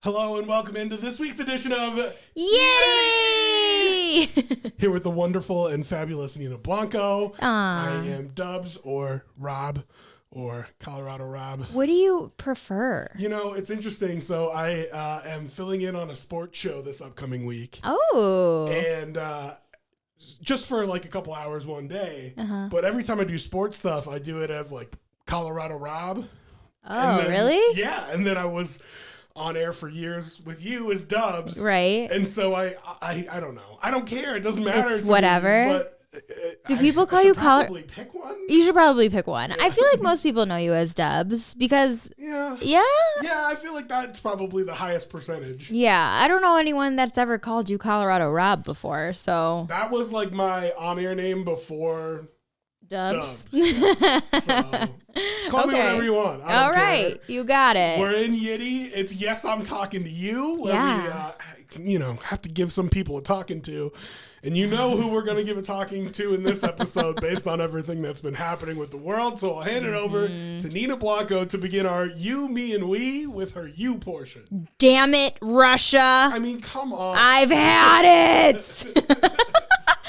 Hello and welcome into this week's edition of Yeti! Here with the wonderful and fabulous Nina Blanco. Aww. I am Dubs or Rob or Colorado Rob. What do you prefer? You know, it's interesting. So I am filling in on a sports show this upcoming week. Oh. And just for like a couple hours one day. Uh-huh. But every time I do sports stuff, I do it as like Colorado Rob. Oh, then, really? Yeah. And then I was on air for years with you as Dubs. Right. And so I don't know. I don't care. It doesn't matter. It's whatever. Me, but do people call you probably pick one? You should probably pick one. Yeah. I feel like most people know you as Dubs because... Yeah. Yeah? Yeah, I feel like that's probably the highest percentage. Yeah. I don't know anyone that's ever called you Colorado Rob before, so... That was like my on-air name before... Dubs. Yeah. So, call me whatever you want. All right. You got it. We're in Yitty. It's Yes, I'm Talking to You. Where Yeah. we, have to give some people a talking to. And you know who we're going to give a talking to in this episode based on everything that's been happening with the world. So I'll hand it over to Nina Blanco to begin our You, Me, and We with her You portion. Damn it, Russia. I mean, come on. I've had it.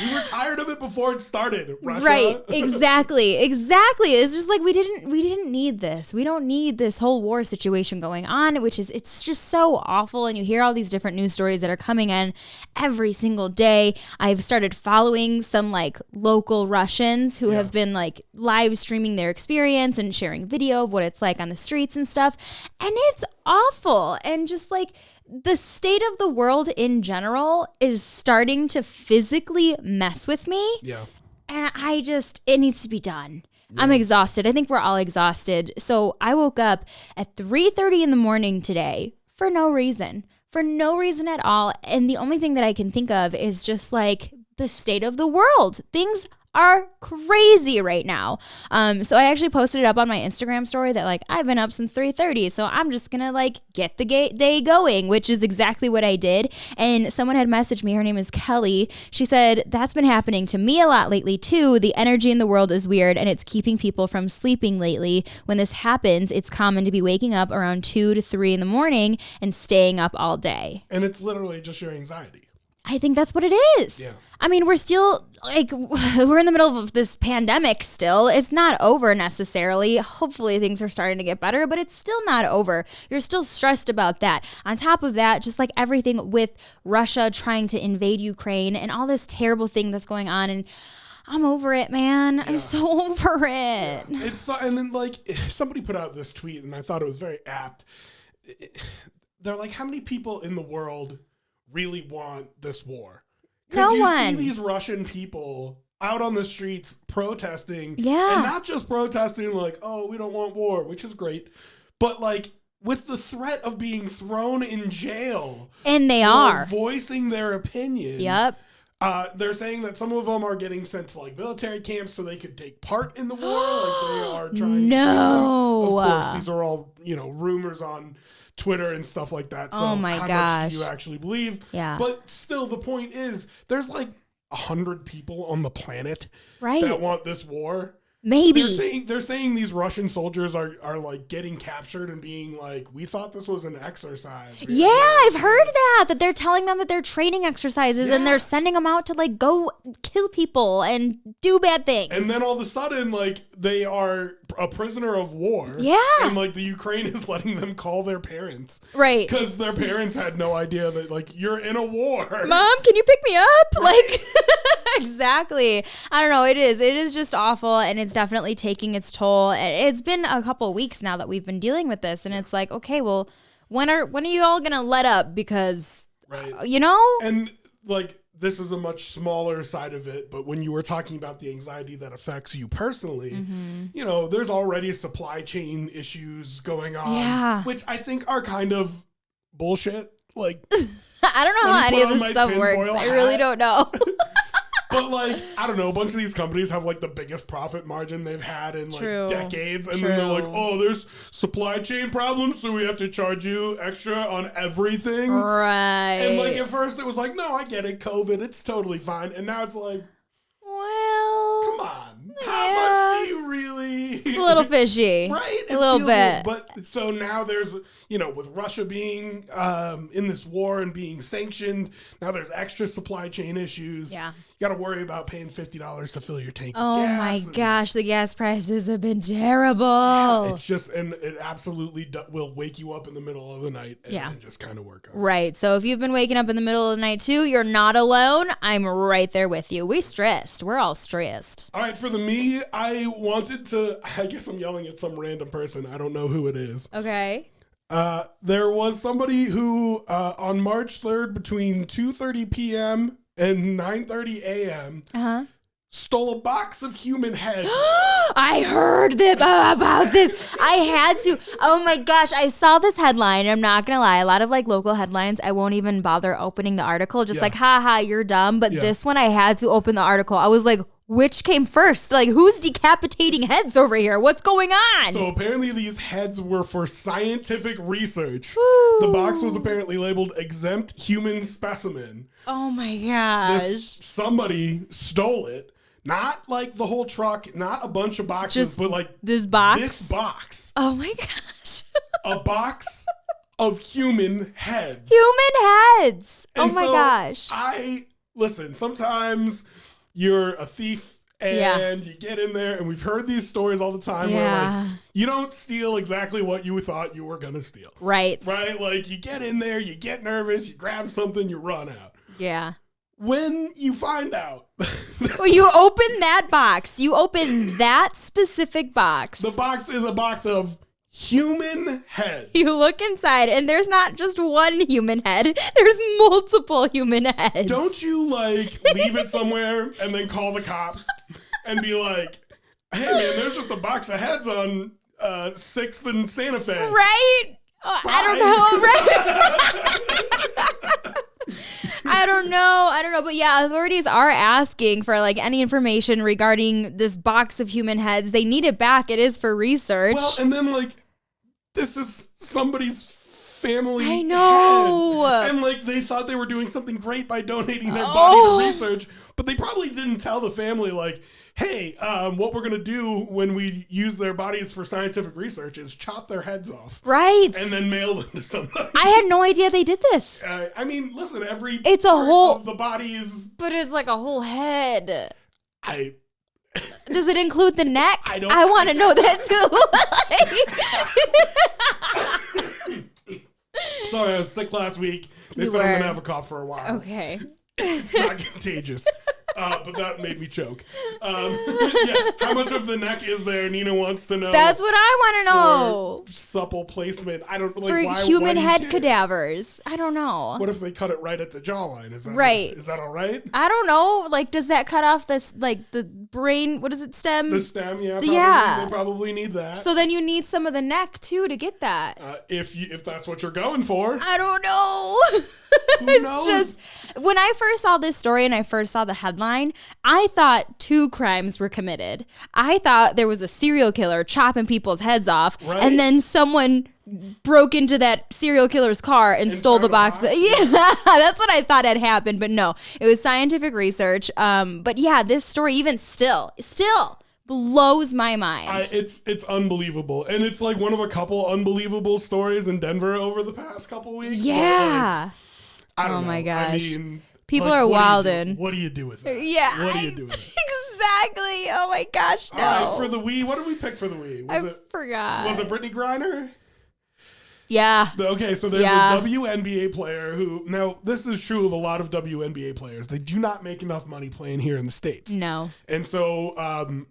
We were tired of it before it started, Russia. Right, exactly. It's just like we didn't need this. We don't need this whole war situation going on, it's just so awful. And you hear all these different news stories that are coming in every single day. I've started following some like local Russians who have been like live streaming their experience and sharing video of what it's like on the streets and stuff. And it's awful. And just like the state of the world in general is starting to physically mess with me. Yeah. And it needs to be done. Yeah. I'm exhausted. I think we're all exhausted. So I woke up at 3:30 in the morning today for no reason at all. And the only thing that I can think of is just like the state of the world. Things are crazy right now. So I actually posted it up on my Instagram story that like I've been up since 3:30, so I'm just gonna like get the day going, which is exactly what I did. And someone had messaged me, her name is Kelly. She said, that's been happening to me a lot lately too. The energy in the world is weird and it's keeping people from sleeping lately. When this happens, it's common to be waking up around 2 to 3 in the morning and staying up all day. And it's literally just your anxiety. I think that's what it is. Yeah. I mean, we're still, like, we're in the middle of this pandemic still. It's not over necessarily. Hopefully things are starting to get better, but it's still not over. You're still stressed about that. On top of that, just like everything with Russia trying to invade Ukraine and all this terrible thing that's going on, and I'm over it, man. Yeah. I'm so over it. Yeah. And then, like, somebody put out this tweet, and I thought it was very apt. They're like, how many people in the world really want this war? Because you see these Russian people out on the streets protesting. Yeah. And not just protesting like, oh, we don't want war, which is great. But like with the threat of being thrown in jail. And they are. Voicing their opinion. Yep. They're saying that some of them are getting sent to like military camps so they could take part in the war. Like they are trying to. Of course, these are all, rumors on Twitter and stuff like that. So oh my how gosh. much do you actually believe? Yeah. But still, the point is, there's like 100 people on the planet right. that want this war. Maybe. They're saying these Russian soldiers are like getting captured and being like, we thought this was an exercise. Yeah, I've heard that they're telling them that they're training exercises and they're sending them out to like go kill people and do bad things. And then all of a sudden, like they are a prisoner of war. Yeah. And like the Ukraine is letting them call their parents. Right. Because their parents had no idea that like you're in a war. Mom, can you pick me up? Right. Like exactly. I don't know. It is just awful, and it's definitely taking its toll. It's been a couple of weeks now that we've been dealing with this, and it's like, okay, well, when are you all gonna let up? Because right. And like this is a much smaller side of it, but when you were talking about the anxiety that affects you personally, there's already supply chain issues going on, which I think are kind of bullshit. Like I don't know how any of this stuff works. I really don't know. But like, I don't know, a bunch of these companies have like the biggest profit margin they've had in like decades. And then they're like, oh, there's supply chain problems, so we have to charge you extra on everything. Right. And like at first it was like, no, I get it, COVID, it's totally fine. And now it's like, well, come on. How much do you really? It's a little fishy. Right? A little bit. But so now there's, with Russia being in this war and being sanctioned, now there's extra supply chain issues. Yeah. You got to worry about paying $50 to fill your tank Oh with gas. my gosh, the gas prices have been terrible. It's just, and it absolutely will wake you up in the middle of the night and then just kind of work on it. Right. So if you've been waking up in the middle of the night too, you're not alone. I'm right there with you. We're all stressed. All right, for the me, I wanted to, I guess I'm yelling at some random person. I don't know who it is. Okay. There was somebody who on March 3rd between 2:30 p.m. and 9:30 a.m. Stole a box of human heads. I heard about this. I had to. Oh my gosh, I saw this headline. I'm not gonna lie. A lot of local headlines, I won't even bother opening the article. Just haha, you're dumb. But this one, I had to open the article. I was like, which came first? Who's decapitating heads over here? What's going on? So apparently these heads were for scientific research. Ooh. The box was apparently labeled exempt human specimen. Oh my gosh. Somebody stole it. Not the whole truck, not a bunch of boxes, but this box? This box. Oh my gosh. A box of human heads. Human heads. And oh my gosh. Listen, sometimes you're a thief and you get in there, and we've heard these stories all the time where you don't steal exactly what you thought you were going to steal. Right. Right? You get in there, you get nervous, you grab something, you run out. Yeah. When you find out. Well, you open that box. You open that specific box. The box is a box of human heads. You look inside, and there's not just one human head. There's multiple human heads. Don't you, leave it somewhere and then call the cops and be like, hey, man, there's just a box of heads on 6th and Santa Fe. Right? Oh, I don't know, right? I don't know. But yeah, authorities are asking for any information regarding this box of human heads. They need it back. It is for research. Well, and then this is somebody's family. I know. Heads. And they thought they were doing something great by donating their body to research, but they probably didn't tell the family hey, what we're going to do when we use their bodies for scientific research is chop their heads off. Right. And then mail them to somebody. I had no idea they did this. Listen, it's a whole of the body is. But it's a whole head. Does it include the neck? I want to know that too. Sorry, I was sick last week. They said I'm going to have a cough for a while. Okay. It's not contagious. But that made me choke. How much of the neck is there? Nina wants to know. That's what I want to know. Supple placement. I don't for human head cadavers. I don't know. What if they cut it right at the jawline? Is that right? Is that all right? I don't know. Does that cut off this the brain? What is it? Stem. The stem. Yeah. Probably, yeah. They probably need that. So then you need some of the neck too to get that. If that's what you're going for. I don't know. Who knows? Just when I first saw this story and I first saw the headline, I thought 2 crimes were committed. I thought there was a serial killer chopping people's heads off, and then someone broke into that serial killer's car and stole the box. Yeah, that's what I thought had happened, but no, it was scientific research. But yeah, this story even still blows my mind. It's unbelievable, and it's one of a couple unbelievable stories in Denver over the past couple weeks. Yeah. I don't know. My gosh. I mean, people are wildin'. What do you do with that? Yeah. What do you do with that? Exactly. Oh my gosh, no. All right, for the Wii, what did we pick for the Wii? Forgot. Was it Brittany Griner? Yeah. Okay, so there's a WNBA player who, now this is true of a lot of WNBA players. They do not make enough money playing here in the States. No. And so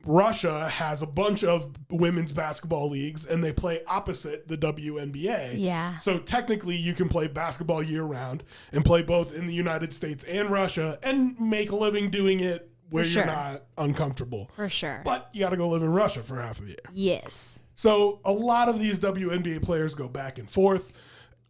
Russia has a bunch of women's basketball leagues, and they play opposite the WNBA. Yeah. So technically you can play basketball year round and play both in the United States and Russia and make a living doing it where you're not uncomfortable. For sure. But you got to go live in Russia for half of the year. Yes. So a lot of these WNBA players go back and forth.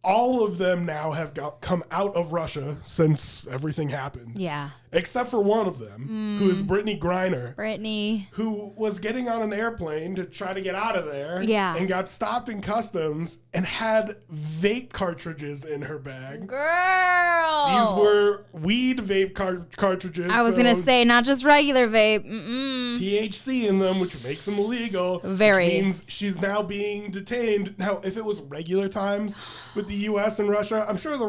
all of them now have come out of Russia since everything happened. Yeah. Except for one of them, who is Brittany Griner. Brittany. Who was getting on an airplane to try to get out of there. Yeah. And got stopped in customs and had vape cartridges in her bag. Girl. These were weed vape cartridges. I was going to say, not just regular vape. THC in them, which makes them illegal. Very. Which means she's now being detained. Now, if it was regular times with the U.S. and Russia, I'm sure the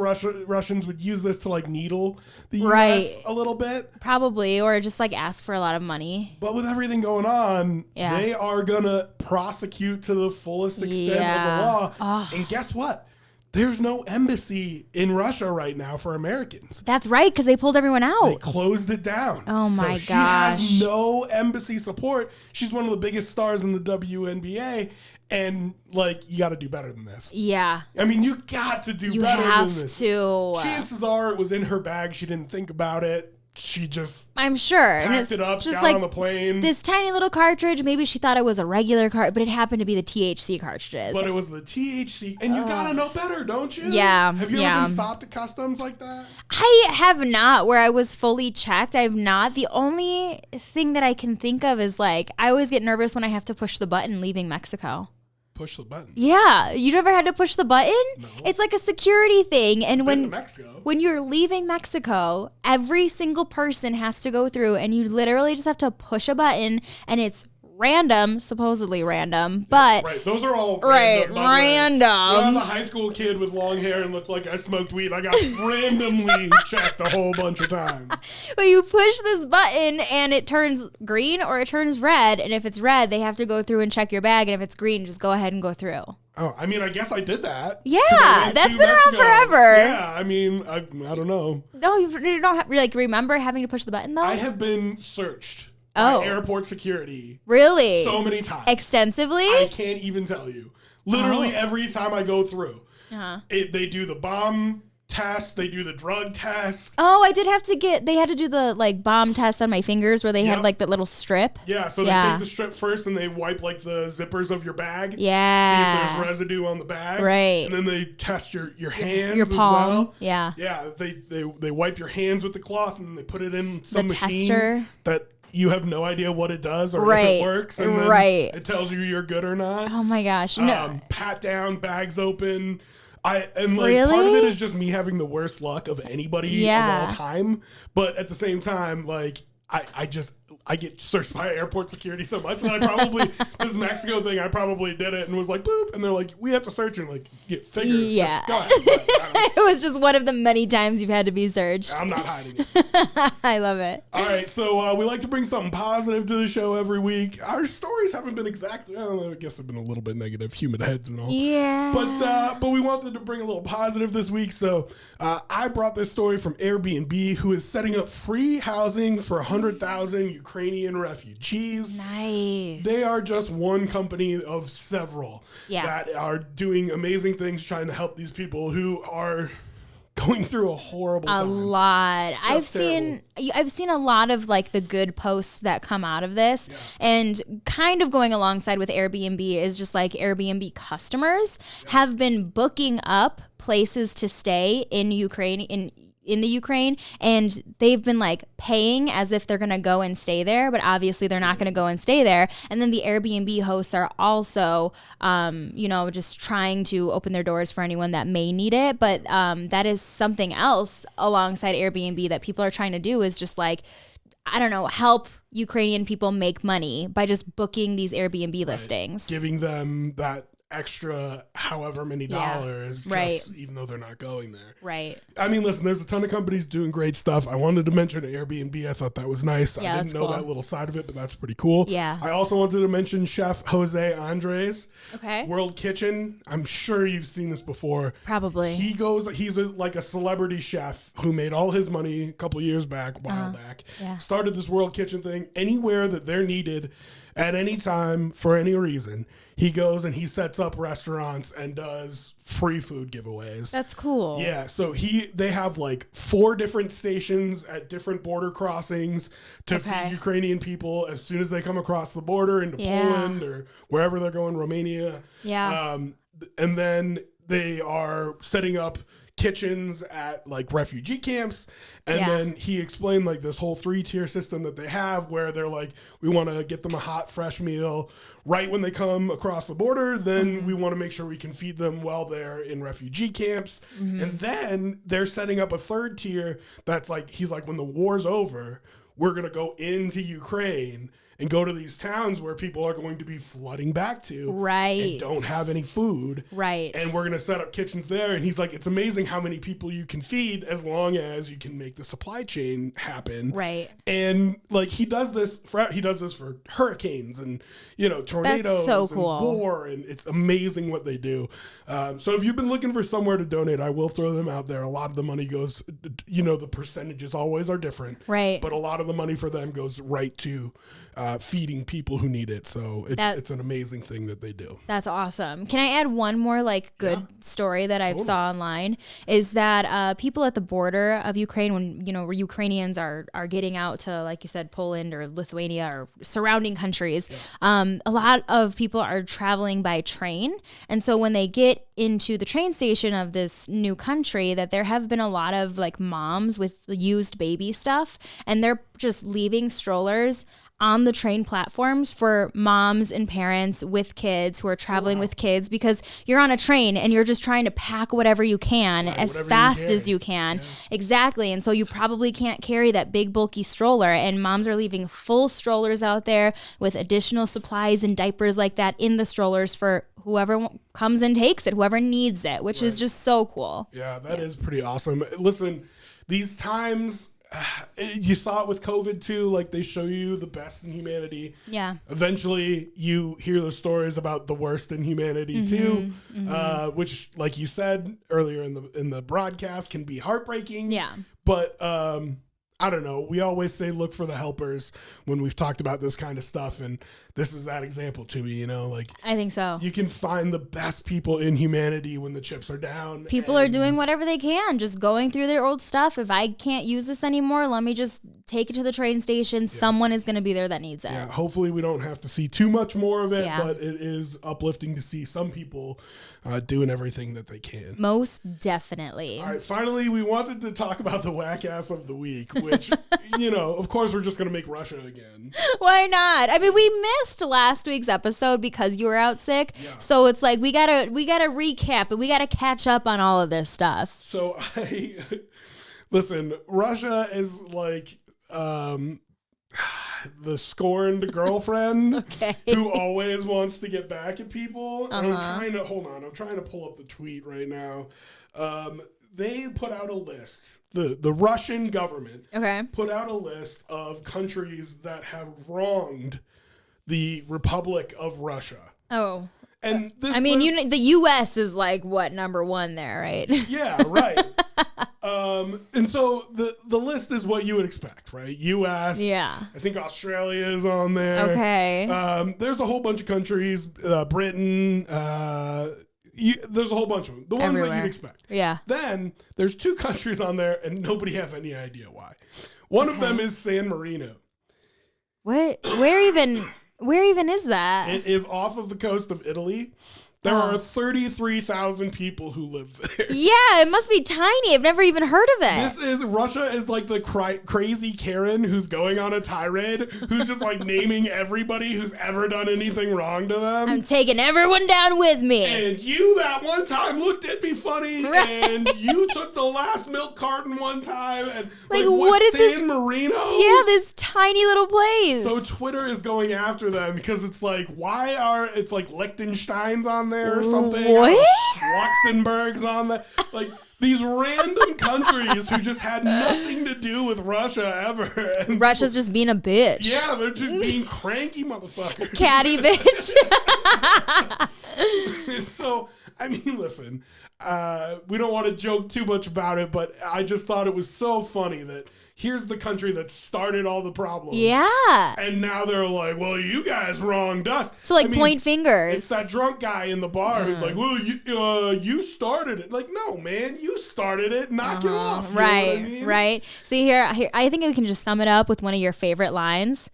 Russians would use this to like needle the U.S. a little bit. Probably, or just like ask for a lot of money. But with everything going on, they are going to prosecute to the fullest extent of the law. Oh. And guess what? There's no embassy in Russia right now for Americans. That's right, because they pulled everyone out. They closed it down. Oh my gosh. She has no embassy support. She's one of the biggest stars in the WNBA. And, like, you got to do better than this. Yeah. I mean, you got to do better than this. You have to. Chances are it was in her bag. She didn't think about it. She just I'm sure packed it up, got on the plane. This tiny little cartridge, maybe she thought it was a regular card, but it happened to be the THC cartridges. But it was the THC, and you gotta know better, don't you? Yeah. Have you ever been stopped at customs like that? I have not, where I was fully checked. I have not. The only thing that I can think of is like, I always get nervous when I have to push the button leaving Mexico. Push the button. Yeah, you never had to push the button? No. It's like a security thing, and when you're leaving Mexico, every single person has to go through, and you literally just have to push a button, and it's random, supposedly random, but right, those are all random. When I was a high school kid with long hair and looked like I smoked weed, I got randomly checked a whole bunch of times. But you push this button and it turns green or it turns red, and if it's red, they have to go through and check your bag, and if it's green, just go ahead and go through. Oh, I mean, I guess I did that. Yeah, that's been around forever. Yeah, I mean, I don't know. No, you don't remember having to push the button though? I have been searched. By airport security. Really? So many times. Extensively? I can't even tell you. Literally every time I go through. They do the bomb test. They do the drug test. Oh, I did have to they had to do the like bomb test on my fingers where they had like that little strip. Yeah, so they take the strip first and they wipe like the zippers of your bag. Yeah. See if there's residue on the bag. Right. And then they test your hands your palm. As well. Yeah. Yeah, they wipe your hands with the cloth and they put it in some machine tester. That you have no idea what it does or if it works, and then it tells you you're good or not. Oh my gosh! No. Pat down, bags open. Part of it is just me having the worst luck of anybody of all time. But at the same time, like I get searched by airport security so much that I probably this Mexico thing, I probably did it and was like boop, and they're like, we have to search you. And like, figures. Yeah. Just go ahead. It was just one of the many times you've had to be searched. I'm not hiding it. I love it. All right, so we like to bring something positive to the show every week. Our stories haven't been exactly, I don't know, I guess they've been a little bit negative, human heads and all. Yeah. But we wanted to bring a little positive this week, so I brought this story from Airbnb, who is setting up free housing for 100,000 Ukrainian refugees. Nice. They are just one company of several that are doing amazing things trying to help these people who are going through a horrible time. A lot. I've seen a lot of like the good posts that come out of this, and kind of going alongside with Airbnb is just like Airbnb customers have been booking up places to stay in Ukraine in the Ukraine, and they've been like paying as if they're going to go and stay there, but obviously they're not going to go and stay there. And then the Airbnb hosts are also, just trying to open their doors for anyone that may need it. But that is something else alongside Airbnb that people are trying to do, is just like, I don't know, help Ukrainian people make money by just booking these Airbnb listings. Giving them that extra however many dollars, just even though they're not going there. Right. I mean, listen, there's a ton of companies doing great stuff. I wanted to mention Airbnb. I thought that was nice. I didn't know that little side of it, but that's pretty cool. Yeah. I also wanted to mention Chef Jose Andres. Okay. World Kitchen. I'm sure you've seen this before. Probably. He's like a celebrity chef who made all his money a couple years back, a while back. Yeah. Started this World Kitchen thing. Anywhere that they're needed at any time for any reason, he goes and he sets up restaurants and does free food giveaways. That's cool. Yeah, so they have like 4 different stations at different border crossings to feed Ukrainian people as soon as they come across the border into Poland or wherever they're going, Romania. Yeah. And then they are setting up kitchens at like refugee camps, and then he explained like this whole 3-tier system that they have where they're like, we want to get them a hot fresh meal right when they come across the border, then we want to make sure we can feed them while they're in refugee camps, and then they're setting up a 3rd tier that's like, he's like, when the war's over, we're gonna go into Ukraine and go to these towns where people are going to be flooding back to, and don't have any food, and we're going to set up kitchens there. And he's like, it's amazing how many people you can feed as long as you can make the supply chain happen, and like he does this for hurricanes and tornadoes and war, and it's amazing what they do. So if you've been looking for somewhere to donate, I will throw them out there. A lot of the money goes, the percentages always are different, but a lot of the money for them goes right to feeding people who need it. So it's an amazing thing that they do. That's awesome. Can I add one more good story that I saw online, is that people at the border of Ukraine, when where Ukrainians are getting out to, like you said, Poland or Lithuania or surrounding countries, a lot of people are traveling by train. And so when they get into the train station of this new country, that there have been a lot of moms with used baby stuff, and they're just leaving strollers on the train platforms for moms and parents with kids who are traveling with kids, because you're on a train and you're just trying to pack whatever you can as fast as you can. Exactly. And so you probably can't carry that big bulky stroller, and moms are leaving full strollers out there with additional supplies and diapers like that in the strollers for whoever comes and takes it, whoever needs it, which is just so cool. Yeah, that is pretty awesome. Listen, these times, you saw it with COVID too. They show you the best in humanity. Yeah. Eventually, you hear the stories about the worst in humanity too, which, like you said earlier in the broadcast, can be heartbreaking. Yeah. But I don't know. We always say look for the helpers when we've talked about this kind of stuff, and this is that example to me. I think so. You can find the best people in humanity when the chips are down. People are doing whatever they can, just going through their old stuff. If I can't use this anymore, let me just take it to the train station. Yeah. Someone is going to be there that needs it. Yeah. Hopefully we don't have to see too much more of it, but it is uplifting to see some people doing everything that they can. Most definitely. All right. Finally, we wanted to talk about the whack ass of the week, which, of course we're just going to make Russia again. Why not? I mean, we missed last week's episode because you were out sick. Yeah. So it's we gotta recap, and we gotta catch up on all of this stuff. So listen, Russia is the scorned girlfriend who always wants to get back at people. And I'm trying to pull up the tweet right now. They put out a list. The Russian government put out a list of countries that have wronged the Republic of Russia. Oh. And this the U.S. is number one there, right? Yeah, right. And so the list is what you would expect, right? U.S. Yeah. I think Australia is on there. Okay. There's a whole bunch of countries. Britain. There's a whole bunch of them. The ones that you'd expect. Yeah. Then there's 2 countries on there, and nobody has any idea why. One of them is San Marino. What? Where even is that? It is off of the coast of Italy. There are 33,000 people who live there. Yeah, it must be tiny. I've never even heard of it. Russia is the crazy Karen who's going on a tirade, who's just naming everybody who's ever done anything wrong to them. I'm taking everyone down with me. And you that one time looked at me funny, and you took the last milk carton one time. And what is San Marino? Yeah, this tiny little place. So Twitter is going after them because it's why are it's Liechtenstein's on there or something? What? Luxembourg's on that. These random countries who just had nothing to do with Russia ever. And Russia's just being a bitch. Yeah, they're just being cranky motherfuckers. Catty bitch. So, listen, we don't want to joke too much about it, but I just thought it was so funny that here's the country that started all the problems. Yeah. And now they're well, you guys wronged us. So point fingers. It's that drunk guy in the bar who's well, you started it. No, man, you started it. Knock it off. Right. Right. See, here, I think we can just sum it up with one of your favorite lines.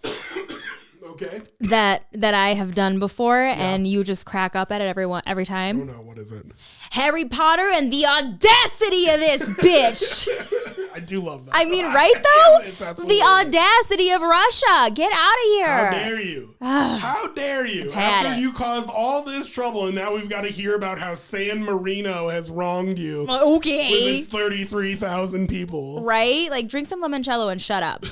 Okay. that I have done before, and you just crack up at it every time. Oh no, what is it? Harry Potter and the audacity of this bitch. I do love that. I mean, right though? It's absolutely The audacity of Russia. Get out of here. How dare you? How dare you? After it. you caused all this trouble, and now we've got to hear about how San Marino has wronged you. Okay. With its 33,000 people. Right? Like, drink some limoncello and shut up.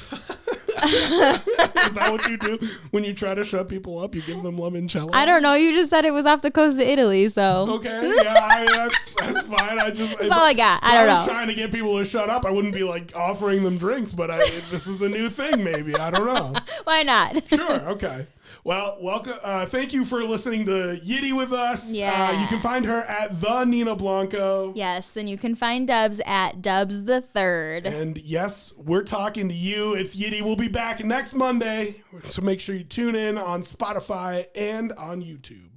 Is that what you do when you try to shut people up? You give them limoncello? I don't know. You just said it was off the coast of Italy, so. Okay, yeah, that's fine. That's all I got. I don't know. I was trying to get people to shut up. I wouldn't be like offering them drinks, but this is a new thing, maybe. I don't know. Why not? Sure, okay. Well, welcome. Thank you for listening to Yitty with us. Yeah. You can find her at the Nina Blanco. Yes, and you can find Dubs at Dubs the Third. And yes, we're talking to you. It's Yitty. We'll be back next Monday, so make sure you tune in on Spotify and on YouTube.